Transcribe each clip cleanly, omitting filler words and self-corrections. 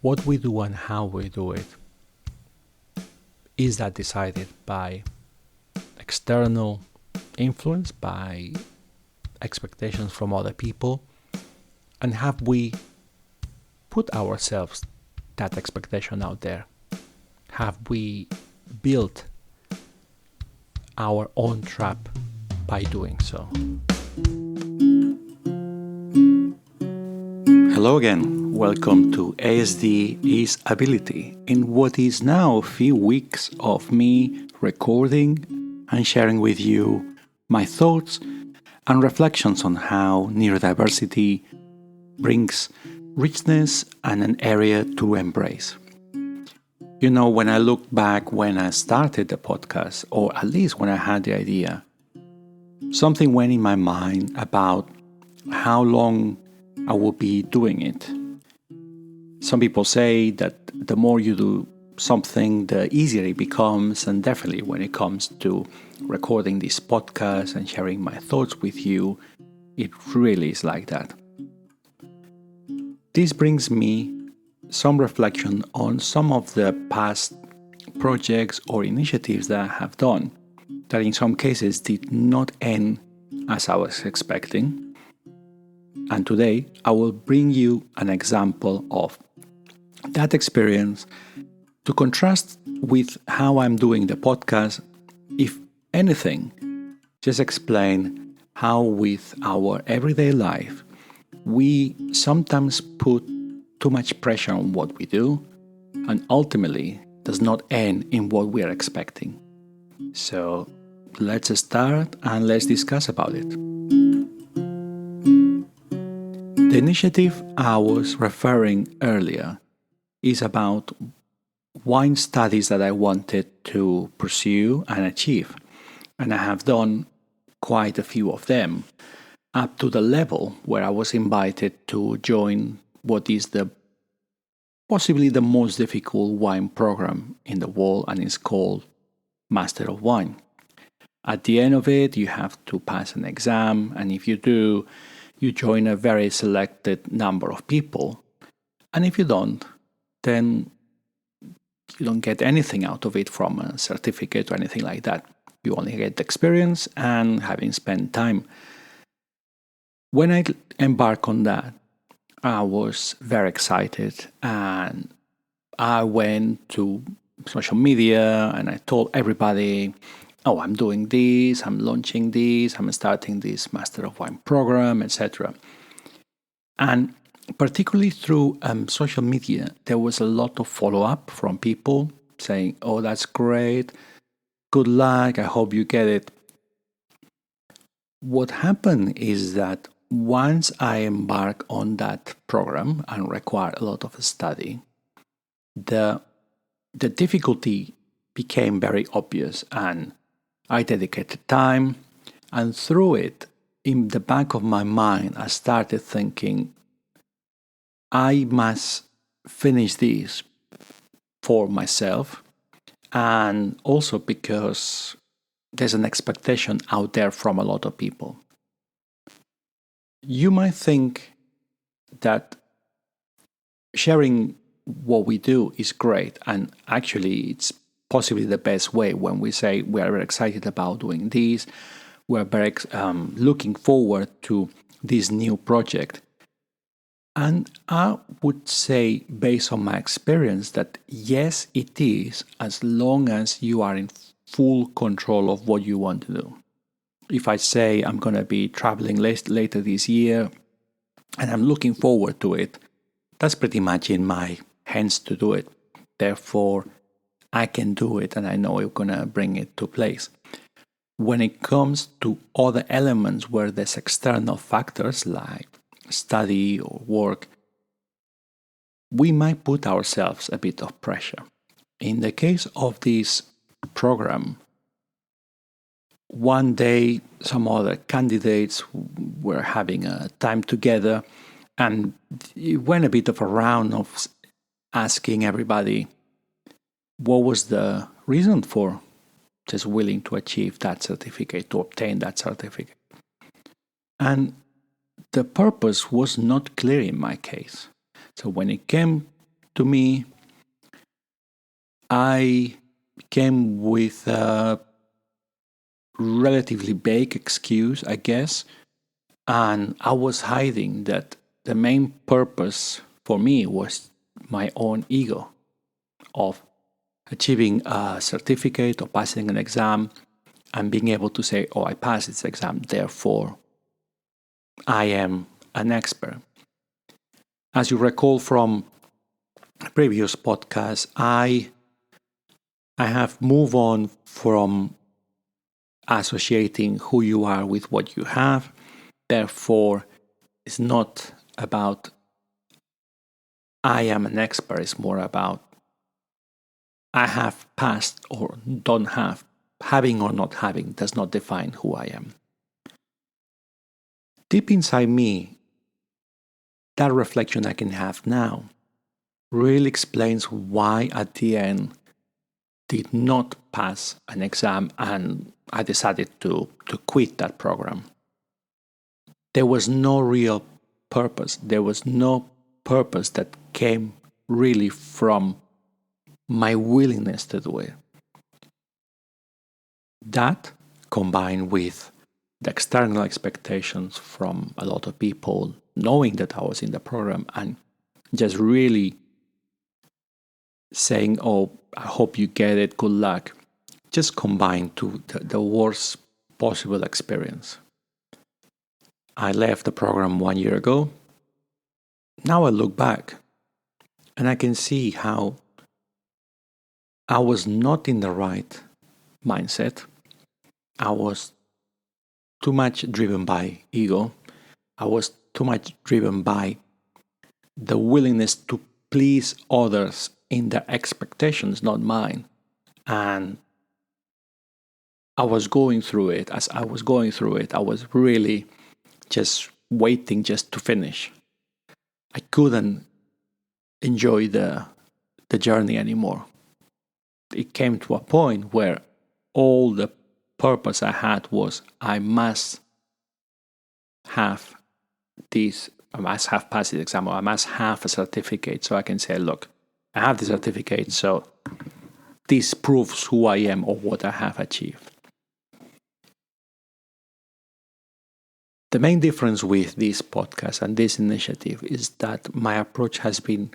What we do and how we do it, is that decided by external influence, by expectations from other people? And have we put ourselves that expectation out there? Have we built our own trap by doing so? Hello again. Welcome to ASD is Ability, in what is now a few weeks of me recording and sharing with you my thoughts and reflections on how neurodiversity brings richness and an area to embrace. You know, when I look back when I started the podcast, or at least when I had the idea, something went in my mind about how long I will be doing it. Some people say that the more you do something, the easier it becomes, and definitely when it comes to recording this podcast and sharing my thoughts with you, it really is like that. This brings me some reflection on some of the past projects or initiatives that I have done that in some cases did not end as I was expecting. And today I will bring you an example of that experience to contrast with how I'm doing the podcast. If anything, just explain how with our everyday life we sometimes put too much pressure on what we do and ultimately does not end in what we are expecting. So let's start and let's discuss about it. The initiative I was referring earlier is about wine studies that I wanted to pursue and achieve. And I have done quite a few of them, up to the level where I was invited to join what is possibly the most difficult wine program in the world, and it's called Master of Wine. At the end of it, you have to pass an exam, and if you do, you join a very selected number of people. And if you don't, then you don't get anything out of it from a certificate or anything like that. You only get the experience and having spent time. When I embarked on that, I was very excited, and I went to social media and I told everybody, oh, I'm doing this, I'm launching this, I'm starting this Master of Wine program, etc. And particularly through social media, there was a lot of follow-up from people saying, oh, that's great, good luck, I hope you get it. What happened is that once I embarked on that program and required a lot of study, the difficulty became very obvious, and I dedicated time, and through it, in the back of my mind, I started thinking, I must finish this for myself, and also because there's an expectation out there from a lot of people. You might think that sharing what we do is great, and actually it's possibly the best way when we say we are very excited about doing this, we're very looking forward to this new project. And I would say, based on my experience, that yes, it is, as long as you are in full control of what you want to do. If I say I'm going to be traveling later this year and I'm looking forward to it, that's pretty much in my hands to do it. Therefore, I can do it and I know I'm going to bring it to place. When it comes to other elements where there's external factors like study or work, we might put ourselves a bit of pressure. In the case of this program, one day some other candidates were having a time together, and it went a bit of a round of asking everybody what was the reason for just willing to achieve that certificate, to obtain that certificate. And the purpose was not clear in my case. So when it came to me, I came with a relatively vague excuse, I guess, and I was hiding that the main purpose for me was my own ego of achieving a certificate or passing an exam and being able to say, oh, I passed this exam, therefore I am an expert. As you recall from a previous podcast, I have moved on from associating who you are with what you have. Therefore, it's not about I am an expert, it's more about I have passed or don't have. Having or not having does not define who I am. Deep inside me, that reflection I can have now really explains why at the end did not pass an exam and I decided to quit that program. There was no real purpose. There was no purpose that came really from my willingness to do it. That, combined with the external expectations from a lot of people, knowing that I was in the program and just really saying, oh, I hope you get it, good luck, just combined to the worst possible experience. I left the program 1 year ago. Now I look back and I can see how I was not in the right mindset. I was too much driven by ego. I was too much driven by the willingness to please others in their expectations, not mine. And I was going through it. As I was going through it, I was really just waiting just to finish. I couldn't enjoy the journey anymore. It came to a point where all the purpose I had was I must have this, I must have passed the exam, or I must have a certificate so I can say, look, I have the certificate, so this proves who I am or what I have achieved. The main difference with this podcast and this initiative is that my approach has been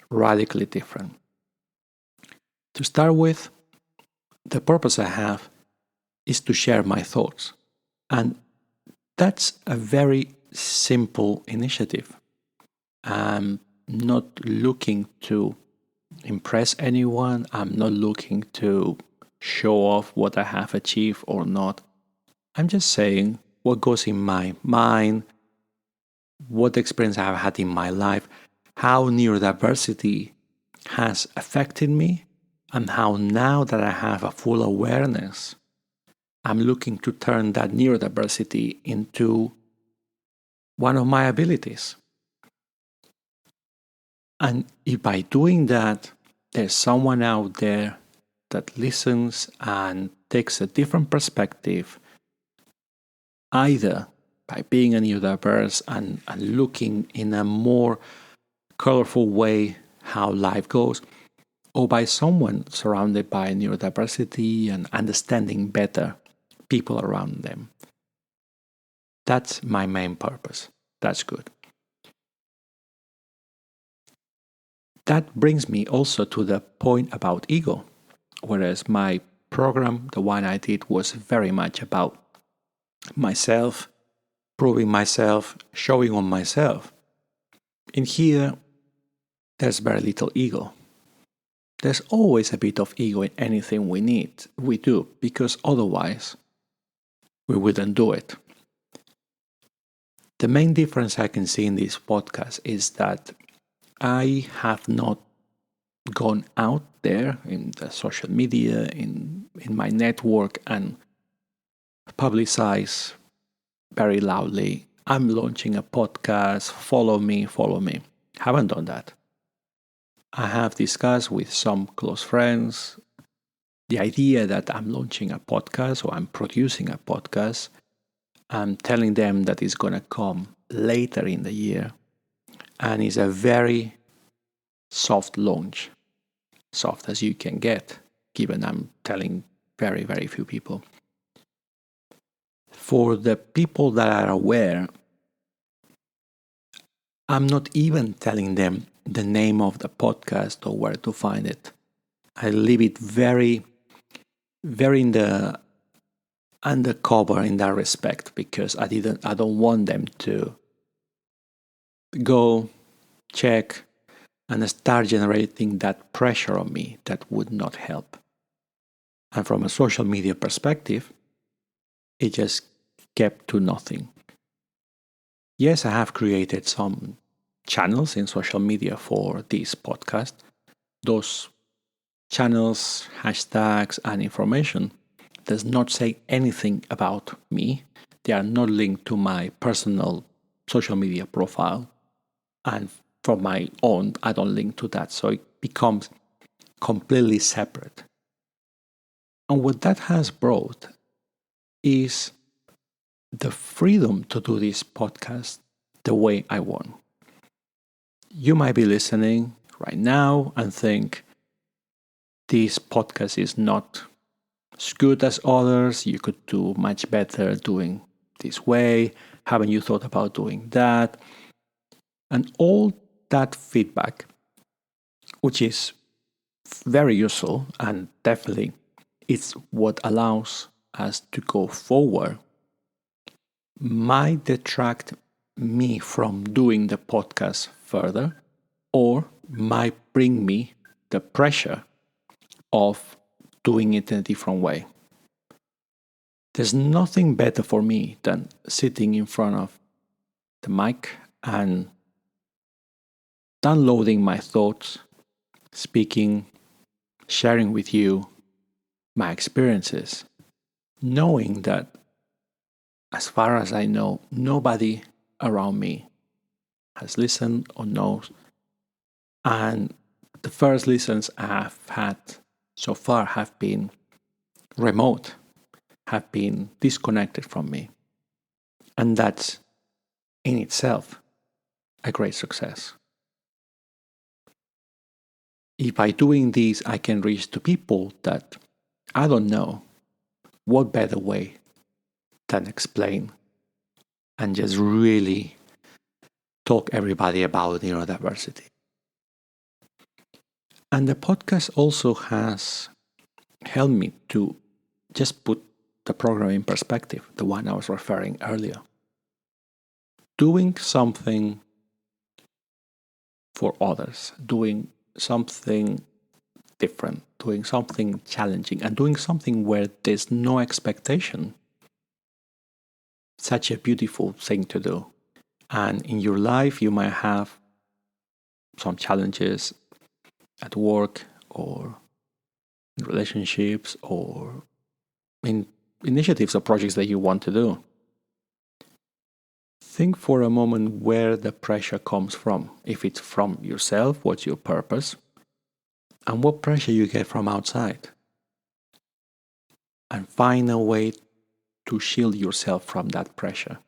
radically different. To start with, the purpose I have is to share my thoughts. And that's a very simple initiative. I'm not looking to impress anyone. I'm not looking to show off what I have achieved or not. I'm just saying what goes in my mind, what experience I have had in my life, how neurodiversity has affected me, and how now that I have a full awareness, I'm looking to turn that neurodiversity into one of my abilities. And if by doing that, there's someone out there that listens and takes a different perspective, either by being a neurodiverse and looking in a more colorful way how life goes, or by someone surrounded by neurodiversity and understanding better people around them. That's my main purpose. That's good. That brings me also to the point about ego, whereas my program, the one I did, was very much about myself, proving myself, showing on myself. In here, there's very little ego. There's always a bit of ego in anything we do, because otherwise we wouldn't do it. The main difference I can see in this podcast is that I have not gone out there in the social media, in my network, and publicize very loudly, I'm launching a podcast, follow me. Haven't done that. I have discussed with some close friends the idea that I'm launching a podcast or I'm producing a podcast. I'm telling them that it's going to come later in the year. And it's a very soft launch, soft as you can get, given I'm telling very, very few people. For the people that are aware, I'm not even telling them the name of the podcast or where to find it. I leave it very, very in the undercover in that respect, because I don't want them to go check and start generating that pressure on me. That would not help. And from a social media perspective, it just kept to nothing. Yes, I have created some channels in social media for this podcast. Those channels, hashtags, and information does not say anything about me. They are not linked to my personal social media profile. And from my own, I don't link to that. So it becomes completely separate. And what that has brought is the freedom to do this podcast the way I want. You might be listening right now and think this podcast is not as good as others. You could do much better doing this way. Haven't you thought about doing that? And all that feedback, which is very useful and definitely it's what allows us to go forward, might detract me from doing the podcast further, or might bring me the pressure of doing it in a different way. There's nothing better for me than sitting in front of the mic and downloading my thoughts, speaking, sharing with you my experiences, knowing that, as far as I know, nobody around me has listened or knows. And the first listens I've had so far have been remote, have been disconnected from me. And that's in itself a great success. If by doing this I can reach to people that I don't know, what better way than explain and just really talk everybody about neurodiversity. And the podcast also has helped me to just put the program in perspective, the one I was referring earlier. Doing something for others, doing something different, doing something challenging, and doing something where there's no expectation. Such a beautiful thing to do. And in your life, you might have some challenges at work or in relationships or in initiatives or projects that you want to do. Think for a moment where the pressure comes from. If it's from yourself, what's your purpose? And what pressure you get from outside. And find a way to shield yourself from that pressure.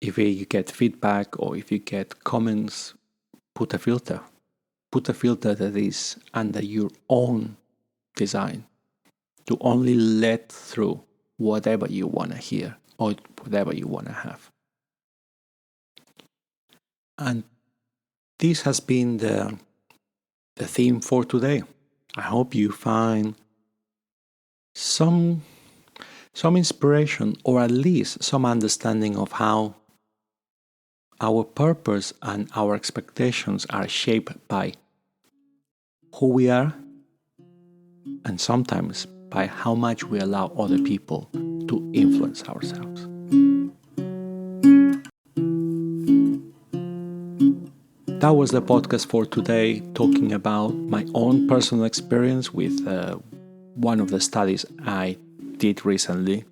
If you get feedback or if you get comments, put a filter. Put a filter that is under your own design to only let through whatever you want to hear or whatever you want to have. And this has been the theme for today. I hope you find some inspiration or at least some understanding of how our purpose and our expectations are shaped by who we are and sometimes by how much we allow other people to influence ourselves. That was the podcast for today, talking about my own personal experience with one of the studies I did recently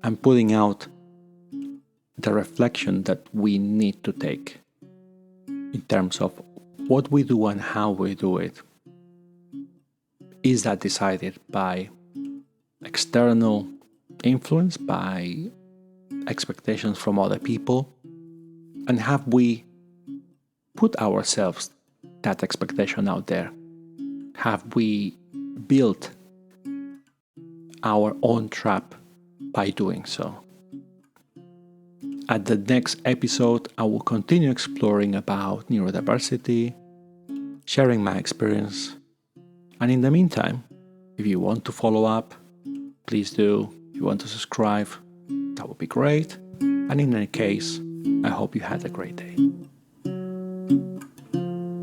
and putting out the reflection that we need to take in terms of what we do and how we do it. Is that decided by external influence, by expectations from other people? And have we put ourselves that expectation out there? Have we built our own trap by doing so? At the next episode, I will continue exploring about neurodiversity, sharing my experience. And in the meantime, if you want to follow up, please do. If you want to subscribe, that would be great. And in any case, I hope you had a great day.